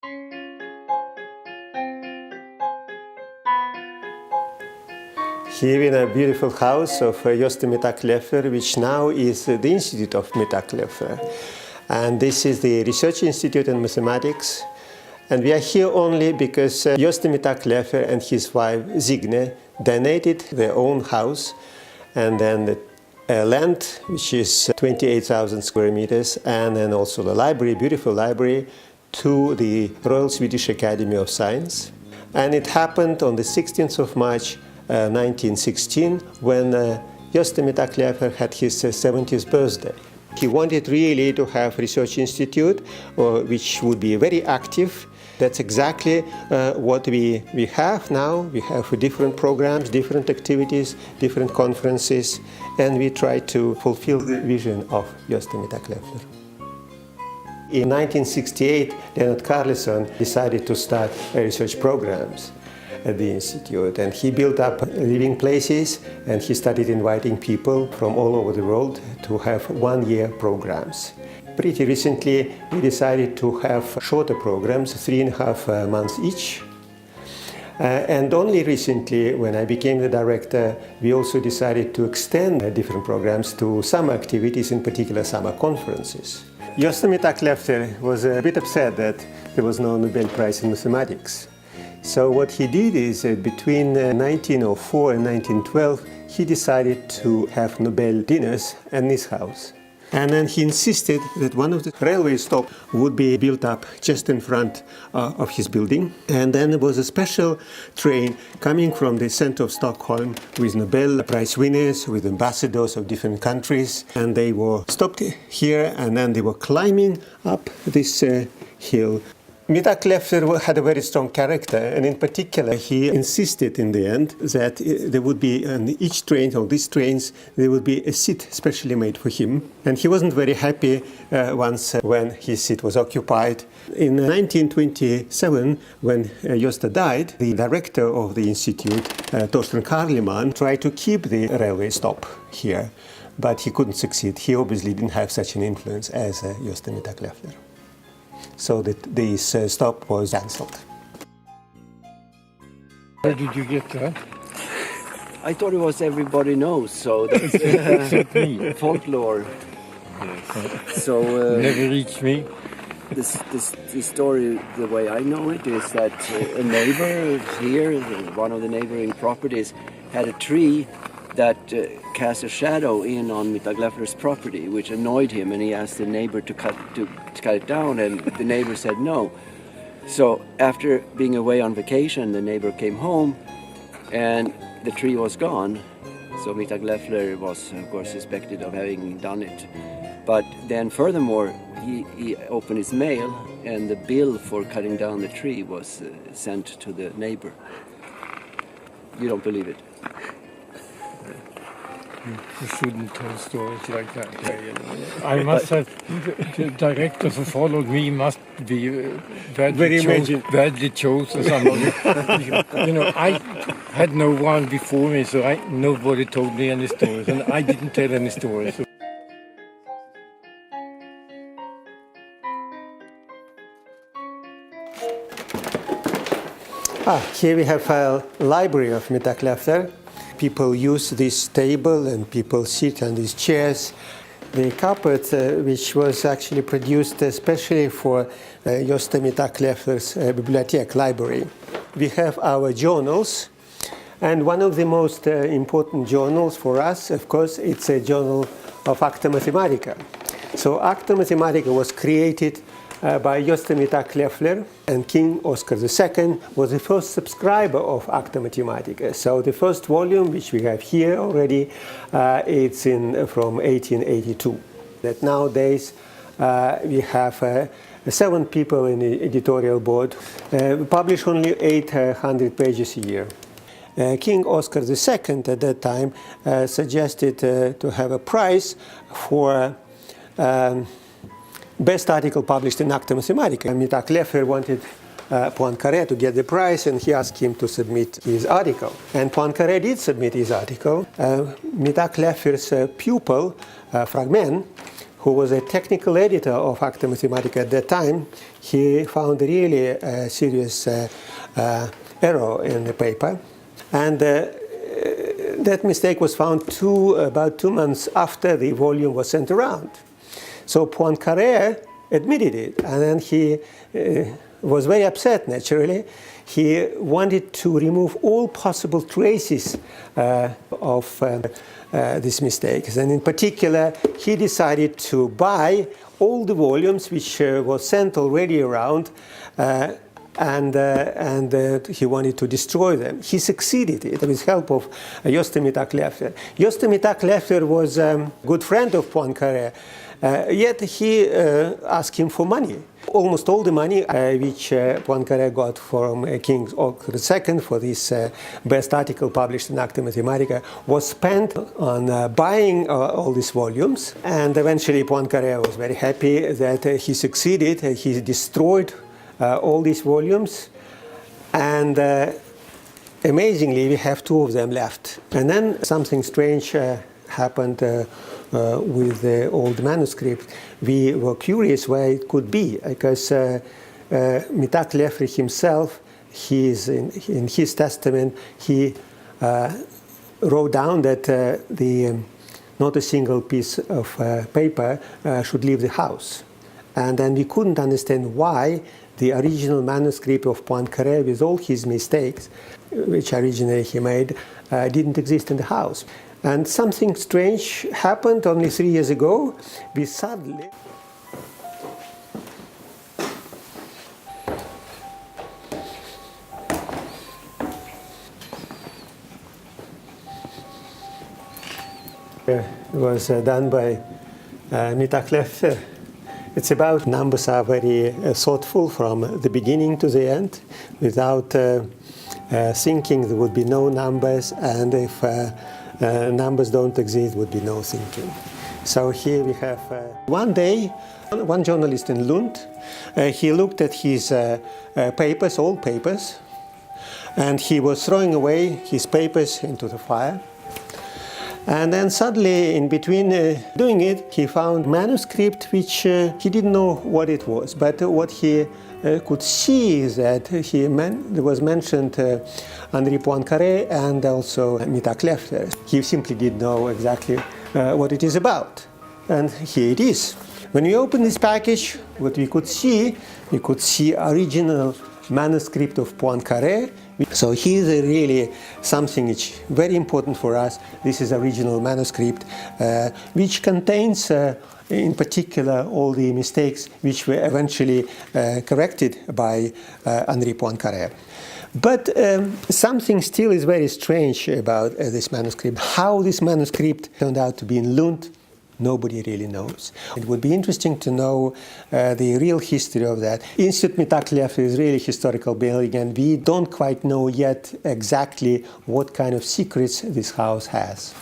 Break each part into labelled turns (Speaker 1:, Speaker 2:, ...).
Speaker 1: Here in a beautiful house of Institut Mittag-Leffler, which now is the Institut of Mittag-Leffler. And this is the Research Institute in Mathematics. And we are here only because Institut Mittag-Leffler and his wife Signe donated their own house and then the land, which is 28,000 square meters, and then also the library, beautiful library, to the Royal Swedish Academy of Science. And it happened on the 16th of March 1916, when Institut Mittag-Leffler had his 70th birthday. He wanted really to have a research institute which would be very active. That's exactly what we have now. We have different programs, different activities, different conferences, and we try to fulfill the vision of Institut Mittag-Leffler. In 1968, Lennart Carleson decided to start research programs at the Institute, and he built up living places, and he started inviting people from all over the world to have one-year programs. Pretty recently, we decided to have shorter programs, 3.5 months each. And only recently, when I became the director, we also decided to extend different programs to summer activities, in particular summer conferences. Institut Mittag-Leffler was a bit upset that there was no Nobel Prize in mathematics. So what he did is between 1904 and 1912, he decided to have Nobel dinners in his house. And then he insisted that one of the railway stops would be built up just in front of his building. And then there was a special train coming from the center of Stockholm with Nobel Prize winners, with ambassadors of different countries. And they were stopped here, and then they were climbing up this hill. Mittag-Leffler had a very strong character, and in particular he insisted in the end that there would be on each train, on these trains, there would be a seat specially made for him. And he wasn't very happy once when his seat was occupied. In 1927, when Josta died, the director of the institute, Torsten Carleman, tried to keep the railway stop here, but he couldn't succeed. He obviously didn't have such an influence as Institut Mittag-Leffler. So that this stop was cancelled.
Speaker 2: Where did you get that?
Speaker 3: I thought it was everybody knows, so that's
Speaker 2: Except me.
Speaker 3: folklore.
Speaker 2: Yes.
Speaker 3: So
Speaker 2: Never reached me.
Speaker 3: the story, the way I know it, is that a neighbor here, one of the neighboring properties, had a tree that cast a shadow in on Mittag-Leffler's property, which annoyed him, and he asked the neighbor to cut it down, and the neighbor said no. So after being away on vacation, the neighbor came home, and the tree was gone. So Mittag-Leffler was, of course, suspected of having done it. But then furthermore, he opened his mail, and the bill for cutting down the tree was sent to the neighbor. You don't believe it?
Speaker 2: You shouldn't tell stories like that. I must have, the director who followed me must be badly chosen. Somebody. I had no one before me, so nobody told me any stories, and I didn't tell any stories.
Speaker 1: Here we have a library of Mittag-Leffler. People use this table and people sit on these chairs. The carpet, which was actually produced especially for Institut Mittag-Leffler's bibliothek library. We have our journals, and one of the most important journals for us, of course, it's a journal of Acta Mathematica. So Acta Mathematica was created by Institut Mittag-Leffler, and King Oscar II was the first subscriber of Acta Mathematica. So the first volume, which we have here already, it's from 1882. That nowadays we have 7 people in the editorial board. We publish only 800 pages a year. King Oscar II at that time suggested to have a prize for best article published in Acta Mathematica. Mittag-Leffler wanted Poincaré to get the prize, and he asked him to submit his article. And Poincaré did submit his article. Mittag-Leffler's pupil, Fragment, who was a technical editor of Acta Mathematica at that time, he found a really serious error in the paper. And that mistake was found about 2 months after the volume was sent around. So Poincaré admitted it, and then he was very upset, naturally. He wanted to remove all possible traces of these mistakes. And in particular, he decided to buy all the volumes which were sent already around, and he wanted to destroy them. He succeeded it with help of Institut Mittag-Leffler. Institut Mittag-Leffler was a good friend of Poincaré, yet he asked him for money. Almost all the money which Poincaré got from King Oscar II for this best article published in Acta Mathematica was spent on buying all these volumes. And eventually Poincaré was very happy that he succeeded. He destroyed all these volumes, and amazingly we have 2 of them left. And then something strange happened with the old manuscript. We were curious why it could be, because Mittag-Leffler himself, in his testament, he wrote down that not a single piece of paper should leave the house. And then we couldn't understand why the original manuscript of Poincaré, with all his mistakes, which originally he made, didn't exist in the house. And something strange happened only 3 years ago. We suddenly was done by Mittag-Leffler. It's about numbers are very thoughtful from the beginning to the end. Without thinking, there would be no numbers, and if numbers don't exist, would be no thinking. So here we have one day, one journalist in Lund, he looked at his papers, old papers, and he was throwing away his papers into the fire. And then suddenly, in between doing it, he found manuscript which he didn't know what it was. But what he could see is that there was mentioned Henri Poincaré and also Mittag-Leffler. He simply didn't know exactly what it is about. And here it is. When we open this package, what we could see original manuscript of Poincaré. So here's really something which is very important for us. This is original manuscript, which contains, in particular, all the mistakes which were eventually corrected by Henri Poincaré. But something still is very strange about this manuscript. How this manuscript turned out to be in Lund, nobody really knows. It would be interesting to know the real history of that. Institut Mittag-Leffler is really a historical building, and we don't quite know yet exactly what kind of secrets this house has.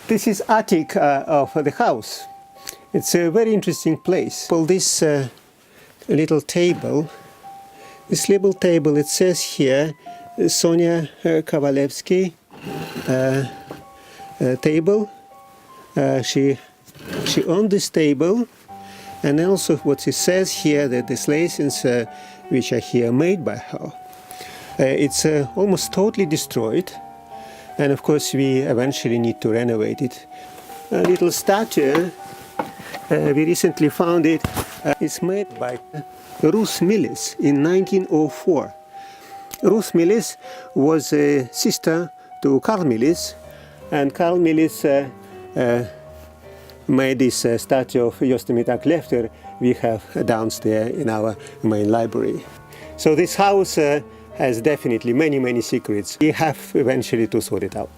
Speaker 1: This is attic of the house. It's a very interesting place. Well, this little table, it says here, Sonia Kovalevsky table. She owned this table, and also what it says here that the lessons which are here made by her. It's almost totally destroyed, and of course we eventually need to renovate it. A little statue, we recently found it. It's made by Ruth Millis in 1904. Ruth Millis was a sister to Carl Millis, and Carl Millis made this statue of Institut Mittag-Leffler we have downstairs in our main library. So this house has definitely many, many secrets. We have eventually to sort it out.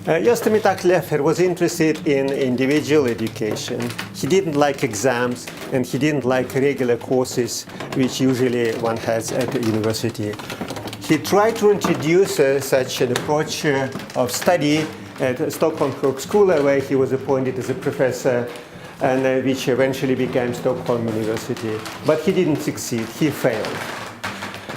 Speaker 1: Institut Mittag-Leffler was interested in individual education. He didn't like exams, and he didn't like regular courses, which usually one has at the university. He tried to introduce such an approach of study at Stockholm Högskola, where he was appointed as a professor and which eventually became Stockholm University. But he didn't succeed, he failed.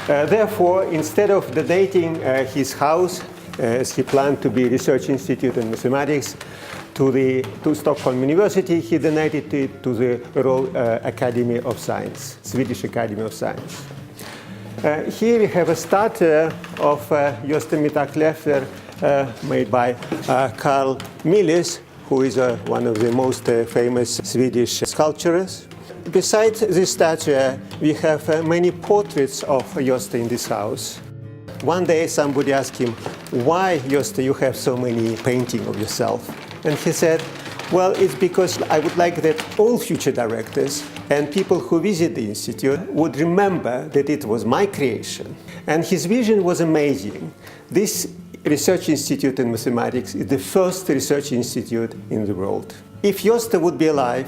Speaker 1: Therefore, instead of donating his house, as he planned to be research institute in mathematics, to Stockholm University, he donated it to the Royal Academy of Science, Swedish Academy of Science. Here we have a statue of Institut Mittag-Leffler made by Carl Milles, who is one of the most famous Swedish sculptors. Besides this statue, we have many portraits of Josta in this house. One day somebody asked him, "Why, Josta, you have so many paintings of yourself?" And he said, "Well, it's because I would like that all future directors and people who visit the Institute would remember that it was my creation." And his vision was amazing. This research institute in mathematics is the first research institute in the world. If Josta would be alive,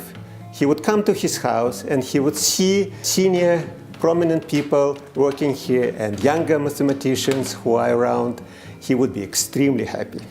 Speaker 1: he would come to his house and he would see senior prominent people working here and younger mathematicians who are around. He would be extremely happy.